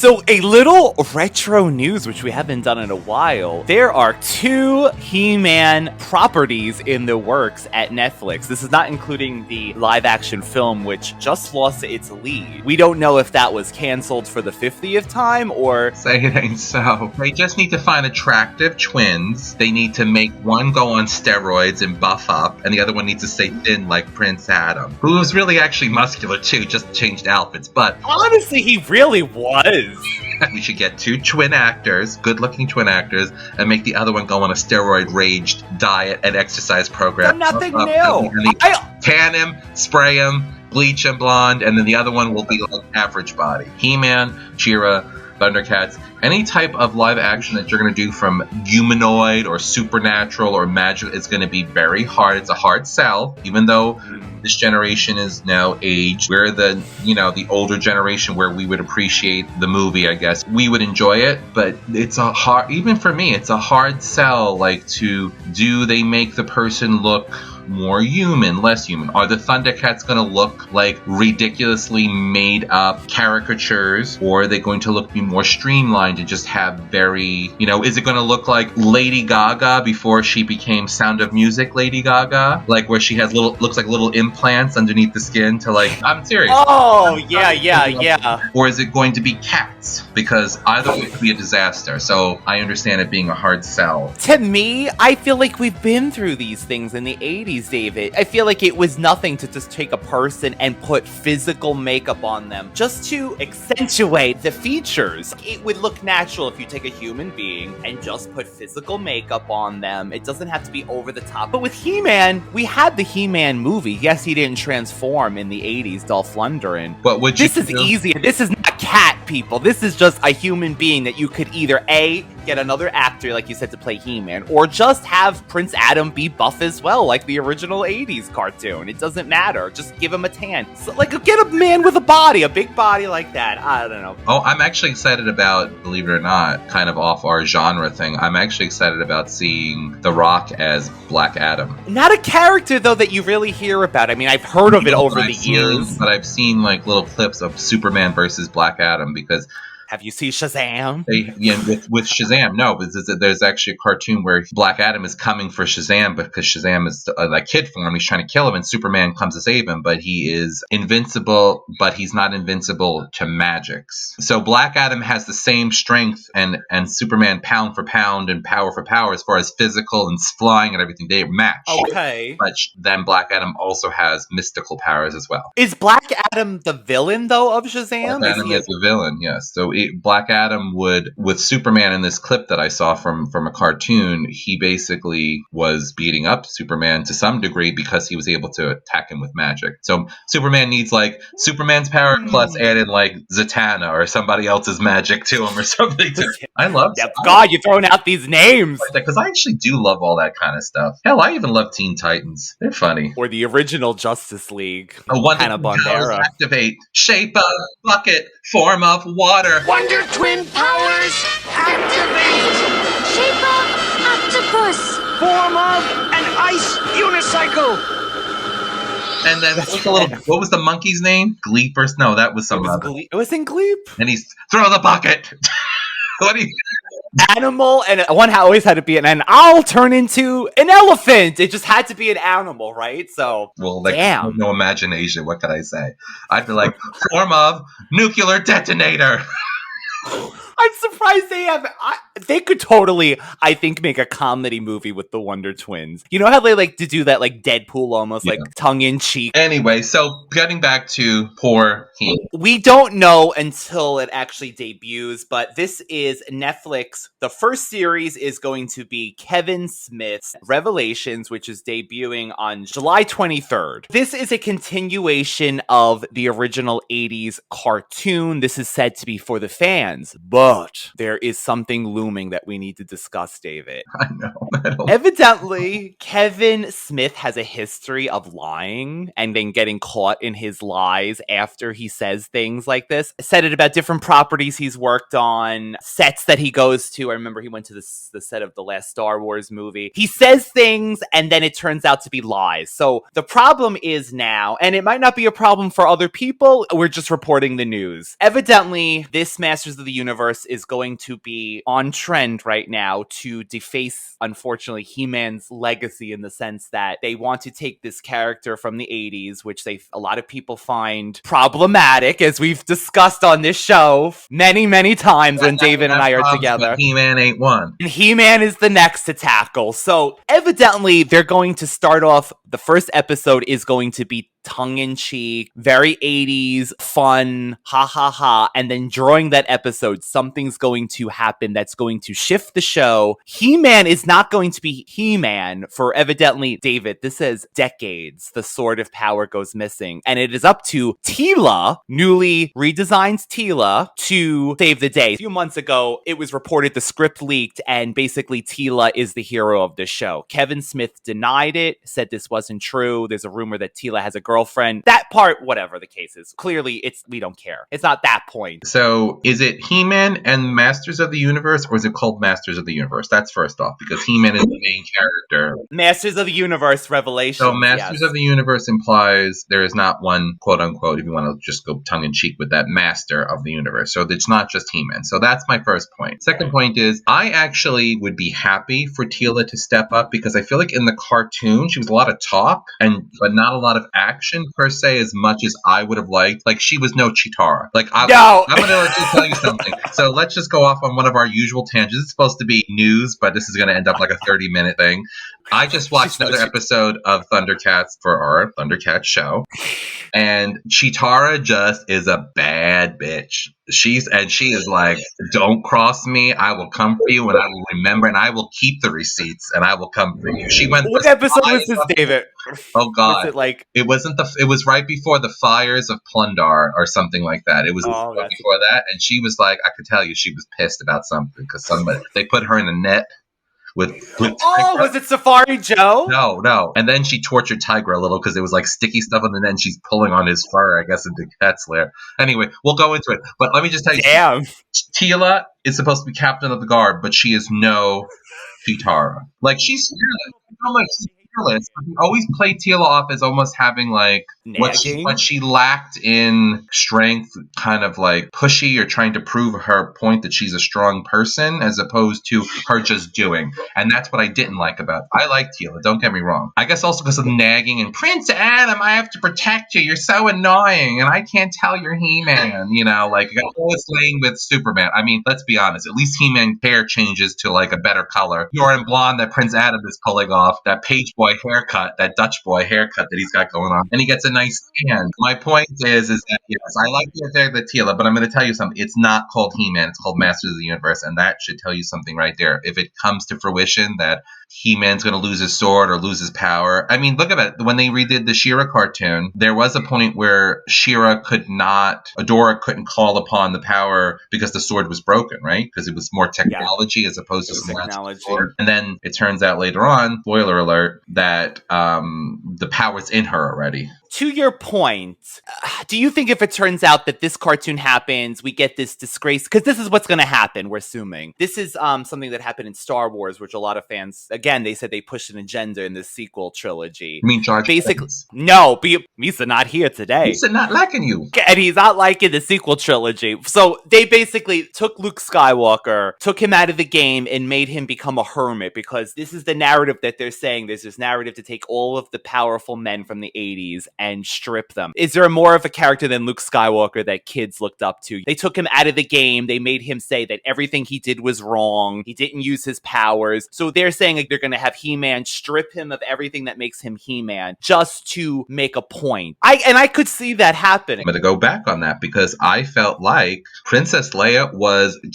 So a little retro news, which we haven't done in a while. There are 2 He-Man properties in the works at Netflix. This is not including the live-action film, which just lost its lead. We don't know if that was canceled for the 50th time or... Say it ain't so. They just need to find attractive twins. They need to make one go on steroids and buff up, and the other one needs to stay thin like Prince Adam, who was really actually muscular too, just changed outfits. But honestly, he really was. We should get 2 twin actors, good-looking twin actors, and make the other one go on a steroid-raged diet and exercise program. Nothing new. Tan him, spray him, bleach him blonde, and then the other one will be like average body. He-Man, She-Ra, Thundercats, any type of live action that you're going to do from humanoid or supernatural or magic is going to be very hard. It's a hard sell, even though this generation is now aged. We're the older generation where we would appreciate the movie, I guess. We would enjoy it, but it's a hard, even for me, it's a hard sell. Like, do they make the person look more human, less human? Are the Thundercats going to look like ridiculously made up caricatures, or are they going to be more streamlined and just have very, is it going to look like Lady Gaga before she became Sound of Music Lady Gaga? Like where she has looks like little implants underneath the skin to I'm serious. Oh, yeah. Or is it going to be Cats? Because either way could be a disaster. So I understand it being a hard sell. To me, I feel like we've been through these things in the 80s. David. I feel like it was nothing to just take a person and put physical makeup on them just to accentuate the features. It would look natural if you take a human being and just put physical makeup on them. It doesn't have to be over the top. But with He-Man, we had the He-Man movie. Yes, he didn't transform in the 80s, Dolph Lundgren. But this is easier. This is not Cat, people. This is just a human being that you could either get another actor, like you said, to play He-Man, or just have Prince Adam be buff as well, like the original 80s cartoon. It doesn't matter. Just give him a tan. So, get a man with a big body like that. I don't know. Oh, I'm actually excited about, believe it or not, kind of off our genre thing, I'm actually excited about seeing The Rock as Black Adam. Not a character, though, that you really hear about. I mean, I've heard of it over the years. But I've seen, little clips of Superman versus Black Adam, because... Have you seen Shazam? With Shazam, no. But there's actually a cartoon where Black Adam is coming for Shazam because Shazam is like kid form. He's trying to kill him, and Superman comes to save him. But he is invincible, but he's not invincible to magics. So Black Adam has the same strength and Superman pound for pound and power for power as far as physical and flying and everything. They match. Okay. But then Black Adam also has mystical powers as well. Is Black Adam the villain, though, of Shazam? Black Adam is the villain, yes. So Black Adam would, with Superman in this clip that I saw from a cartoon, he basically was beating up Superman to some degree because he was able to attack him with magic. So Superman needs Superman's power plus add in Zatanna or somebody else's magic to him or something. I love that. God, you're throwing out these names. Because I actually do love all that kind of stuff. Hell, I even love Teen Titans. They're funny. Or the original Justice League. Hanna Barbera. Activate, shape up, bucket, form of water. Wonder Twin powers, activate! Shape of octopus! Form of an ice unicycle! And then what was the monkey's name? Gleep or no, that was some other. It was in Gleep. And he's throw the bucket. What do you... Animal, and one always had to be an I'll turn into an elephant. It just had to be an animal, right? So, damn. No imagination. What can I say? I'd be like, form of nuclear detonator. I'm surprised they have. They could totally, I think, make a comedy movie with the Wonder Twins. You know how they like to do that, like Deadpool, almost like tongue in cheek. Anyway, so getting back to poor He. We don't know until it actually debuts, but this is Netflix. The first series is going to be Kevin Smith's Revelations, which is debuting on July 23rd. This is a continuation of the original 80s cartoon. This is said to be for the fans, but there is something looming looming that we need to discuss, David. I know. I don't. Evidently, Kevin Smith has a history of lying and then getting caught in his lies after he says things like this. Said it about different properties he's worked on, sets that he goes to. I remember he went to the set of the last Star Wars movie. He says things and then it turns out to be lies. So the problem is now, and it might not be a problem for other people, we're just reporting the news. Evidently, this Masters of the Universe is going to be on trend right now to deface, unfortunately, He-Man's legacy, in the sense that they want to take this character from the 80s, which a lot of people find problematic, as we've discussed on this show many times when David and I are together. He-Man ain't one. And He-Man is the next to tackle. So evidently, they're going to start off, the first episode is going to be tongue-in-cheek, very 80s, fun, ha ha ha, and then during that episode, something's going to happen that's going to shift the show. He-Man is not going to be He-Man for, evidently, David, this says decades. The Sword of Power goes missing, and it is up to Teela, newly redesigned Teela, to save the day. A few months ago, it was reported the script leaked, and basically Teela is the hero of the show. Kevin Smith denied it, said this wasn't true. There's a rumor that Teela has a girlfriend. That part, whatever the case is. Clearly, we don't care. It's not that point. So, is it He-Man and Masters of the Universe, or is it called Masters of the Universe? That's first off, because He-Man is the main character. Masters of the Universe Revelation. So, Masters of the Universe implies there is not one, quote-unquote, if you want to just go tongue-in-cheek with that, Master of the Universe. So, it's not just He-Man. So, that's my first point. Second point is, I actually would be happy for Teela to step up, because I feel like in the cartoon, she was a lot of talk, but not a lot of action per se, as much as I would have liked. Like, she was no Chitara. Like, I'm going to let you tell you something. So let's just go off on one of our usual tangents. It's supposed to be news, but this is going to end up like a 30-minute thing. I just watched another episode of Thundercats for our Thundercats show, and Chitara just is a bad bitch. She is like, don't cross me. I will come for you, and I will remember, and I will keep the receipts, and I will come for you. She went. What episode was this, David? Oh God! Was it like? It wasn't It was right before the fires of Plundar or something like that. It was before that, and she was like, I could tell you, she was pissed about something because they put her in a net. With was it Safari Joe? No. And then she tortured Tigra a little because it was like sticky stuff, and then she's pulling on his fur, I guess, into Cat's lair. Anyway, we'll go into it. But let me just tell you, Teela is supposed to be captain of the guard, but she is no Chitara. Like, she's fearless. He always played Teela off as almost having like what she lacked in strength, kind of like pushy or trying to prove her point that she's a strong person, as opposed to her just doing. And that's what I didn't like about it. I like Teela, don't get me wrong. I guess also because of the nagging and Prince Adam, I have to protect you. You're so annoying, and I can't tell you're He-Man. You know, like always laying with Superman. I mean, let's be honest. At least He-Man hair changes to like a better color. You're in blonde that Prince Adam is pulling off, that page boy haircut, that Dutch boy haircut that he's got going on, and he gets a nice tan. My point is that yes, I like the idea of the Teela, but I'm going to tell you something. It's not called He-Man. It's called Masters of the Universe, and that should tell you something right there. If it comes to fruition that He-Man's going to lose his sword or lose his power. I mean, look at it. When they redid the She-Ra cartoon, there was a point where Adora couldn't call upon the power because the sword was broken, right? Because it was more technology as opposed to some magical sword. And then it turns out later on, spoiler alert, that the power's in her already. To your point, do you think if it turns out that this cartoon happens, we get this disgrace? Because this is what's going to happen, we're assuming. This is something that happened in Star Wars, which a lot of fans, again, they said they pushed an agenda in the sequel trilogy. You mean George? Basically, no, Misa not here today. Misa not liking you. And he's not liking the sequel trilogy. So they basically took Luke Skywalker, took him out of the game, and made him become a hermit, because this is the narrative that they're saying. There's this narrative to take all of the powerful men from the 80s and strip them. Is there more of a character than Luke Skywalker that kids looked up to? They took him out of the game. They made him say that everything he did was wrong. He didn't use his powers. So they're saying like, they're going to have He-Man strip him of everything that makes him He-Man just to make a point. I could see that happening. I'm going to go back on that because I felt like Princess Leia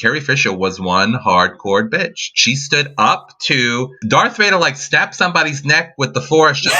Carrie Fisher was one hardcore bitch. She stood up to Darth Vader, like snapped somebody's neck with the Force just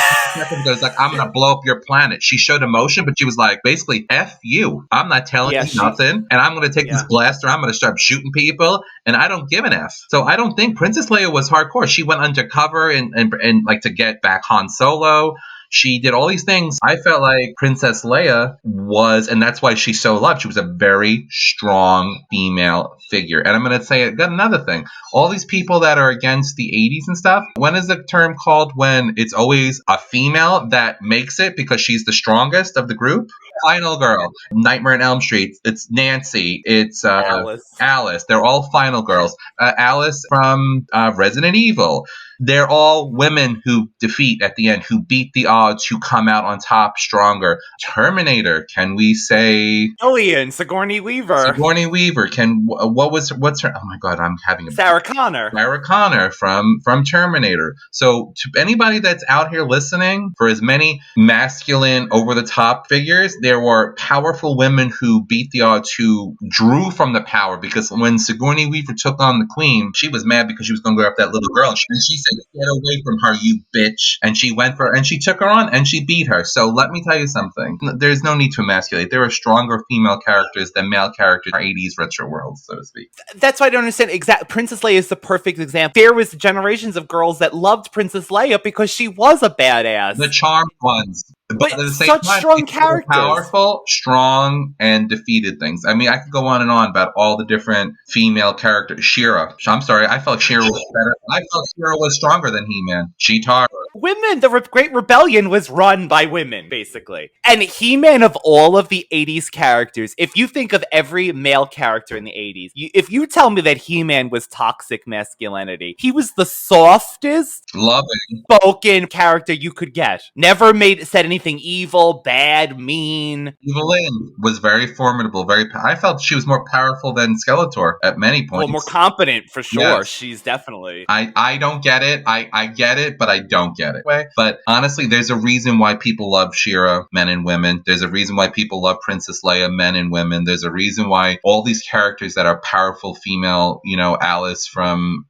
goes like, I'm going to blow up your planet. She showed emotion, but she was like, basically, F you. I'm not telling you nothing, and I'm going to take this blaster, I'm going to start shooting people, and I don't give an F. So I don't think Princess Leia was hardcore. She went undercover and like to get back Han Solo. She did all these things. I felt like Princess Leia was, and that's why she's so loved. She was a very strong female figure. And I'm going to say another thing. All these people that are against the 80s and stuff, when is the term called when it's always a female that makes it because she's the strongest of the group? Final girl. Nightmare on Elm Street. It's Nancy. It's Alice. They're all final girls. Alice from Resident Evil. They're all women who defeat at the end, who beat the odds, who come out on top stronger. Terminator, can we say? Sigourney Weaver. What's her? Oh my God, I'm having Sarah Connor. Sarah Connor from Terminator. So to anybody that's out here listening, for as many masculine, over-the-top figures, there were powerful women who beat the odds, who drew from the power. Because when Sigourney Weaver took on the Queen, she was mad because she was going to go after that little girl. And she said, "Get away from her, you bitch." And she went and she took her on and she beat her. So let me tell you something. There's no need to emasculate. There are stronger female characters than male characters in our 80s retro world, so to speak. That's why I don't understand. Princess Leia is the perfect example. There was generations of girls that loved Princess Leia because she was a badass. The charmed ones. But at the same such time, strong characters. Powerful, strong, and defeated things. I mean, I could go on and on about all the different female characters. She-Ra. I'm sorry, I felt She-Ra was better. I felt She-Ra was stronger than He-Man. Cheetara. Women, the Great Rebellion was run by women, basically. And He-Man, of all of the 80s characters, if you think of every male character in the 80s, if you tell me that He-Man was toxic masculinity, he was the softest, loving, spoken character you could get. Never said anything evil, bad, mean. Evelyn was very formidable. I felt she was more powerful than Skeletor at many points. Well, more competent for sure. Yes. She's definitely. I don't get it. I get it, but I don't get it. But honestly, there's a reason why people love She-Ra, men and women. There's a reason why people love Princess Leia, men and women. There's a reason why all these characters that are powerful female, Alice from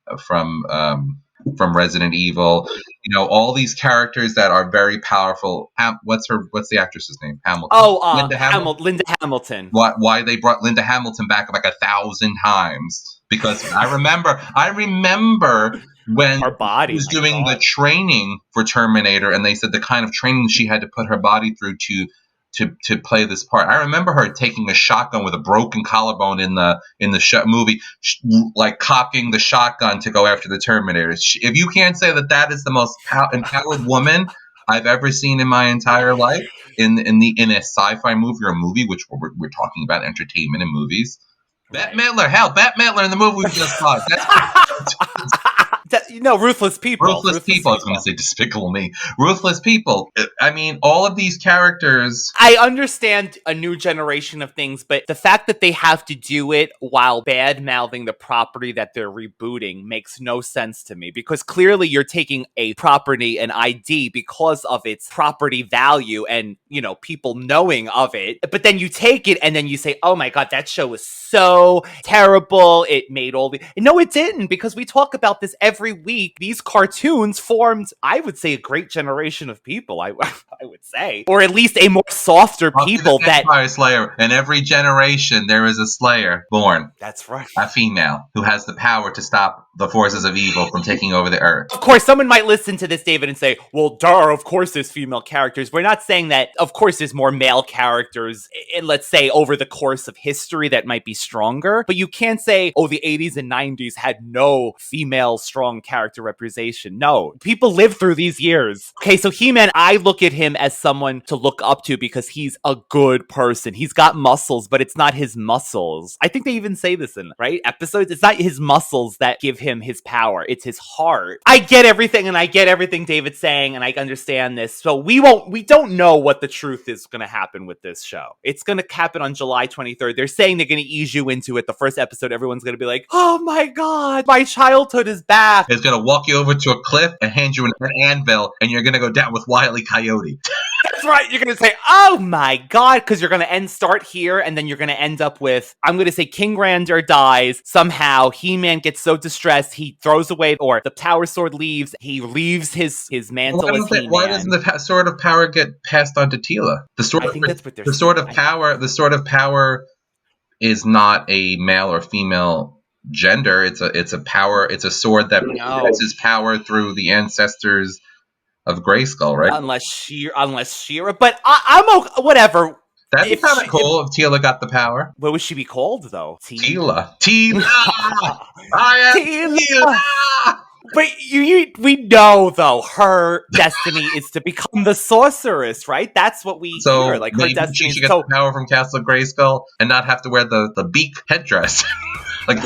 Resident Evil, all these characters that are very powerful. What's the actress's name? Hamilton. Linda Hamilton. Why they brought Linda Hamilton back like 1,000 times? Because I remember when her body she was doing the training for Terminator, and they said the kind of training she had to put her body through to play this part. I remember her taking a shotgun with a broken collarbone in the movie, like cocking the shotgun to go after the Terminator. If you can't say that is the most empowered woman I've ever seen in my entire life in a sci-fi movie or a movie, which we're talking about entertainment and movies. Bette Midler in the movie we just saw. Ruthless People. Ruthless People. I was going to say Despicable Me. Ruthless People. I mean, all of these characters. I understand a new generation of things, but the fact that they have to do it while bad-mouthing the property that they're rebooting makes no sense to me, because clearly you're taking a property, an ID, because of its property value and, people knowing of it, but then you take it and then you say, oh my God, that show was so terrible. It made all the... No, it didn't, because we talk about this every week. These cartoons formed, I would say, a great generation of people, I would say. Or at least a more softer people that... Empire Slayer. In every generation, there is a Slayer born. That's right. A female who has the power to stop the forces of evil from taking over the earth. Of course, someone might listen to this, David, and say, well, duh, of course there's female characters. We're not saying that, of course, there's more male characters, let's say, over the course of history that might be stronger. But you can't say, oh, the 80s and 90s had no female strong character representation. No. People live through these years. Okay, so He-Man, I look at him as someone to look up to because he's a good person. He's got muscles, but it's not his muscles. I think they even say this in, episodes. It's not his muscles that give him his power. It's his heart. I get everything, and I get everything David's saying, and I understand this. So we don't know what the truth is going to happen with this show. It's going to happen on July 23rd. They're saying they're going to ease you into it. The first episode, everyone's going to be like, oh my God, my childhood is back. It's going to walk you over to a cliff and hand you an anvil, and you're going to go down with Wile E. Coyote. That's right. You're going to say, oh my God, because you're going to start here, and then you're going to end up with, I'm going to say King Rander dies. Somehow, He-Man gets so distressed, he throws away, or the Power Sword leaves. He leaves his mantle as He-Man. Why doesn't the Sword of Power get passed on to Teela? I think that's what they're saying. The Sword of Power is not a male or female gender. It's a power. It's a sword that possesses power through the ancestors of Grayskull, right? Unless She-Ra, but I'm okay, whatever. That'd be kind of cool if Teela got the power. What would she be called, though? Teela. I am Teela. But we know, though, her destiny is to become the sorceress, right? That's what we hear. Like, her destiny she should get the power from Castle Grayskull and not have to wear the beak headdress. Like,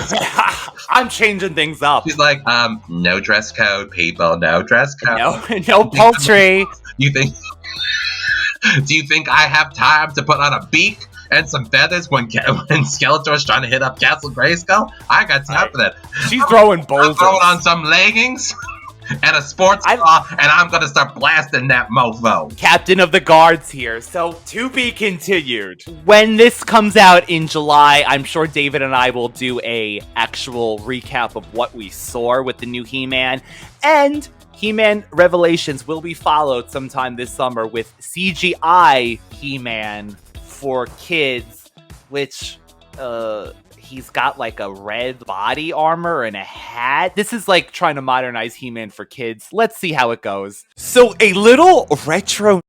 I'm changing things up. She's like, no dress code, people, no dress code. No poultry. Do you think I have time to put on a beak and some feathers when Skeletor's trying to hit up Castle Grayskull? I got time for that. She's throwing boulders. I'm throwing on some leggings and a sports bra, and I'm gonna start blasting that mofo. Captain of the Guards here, so to be continued. When this comes out in July, I'm sure David and I will do a actual recap of what we saw with the new He-Man, and He-Man Revelations will be followed sometime this summer with CGI He-Man for kids, which, he's got like a red body armor and a hat. This is like trying to modernize He-Man for kids. Let's see how it goes. So a little retro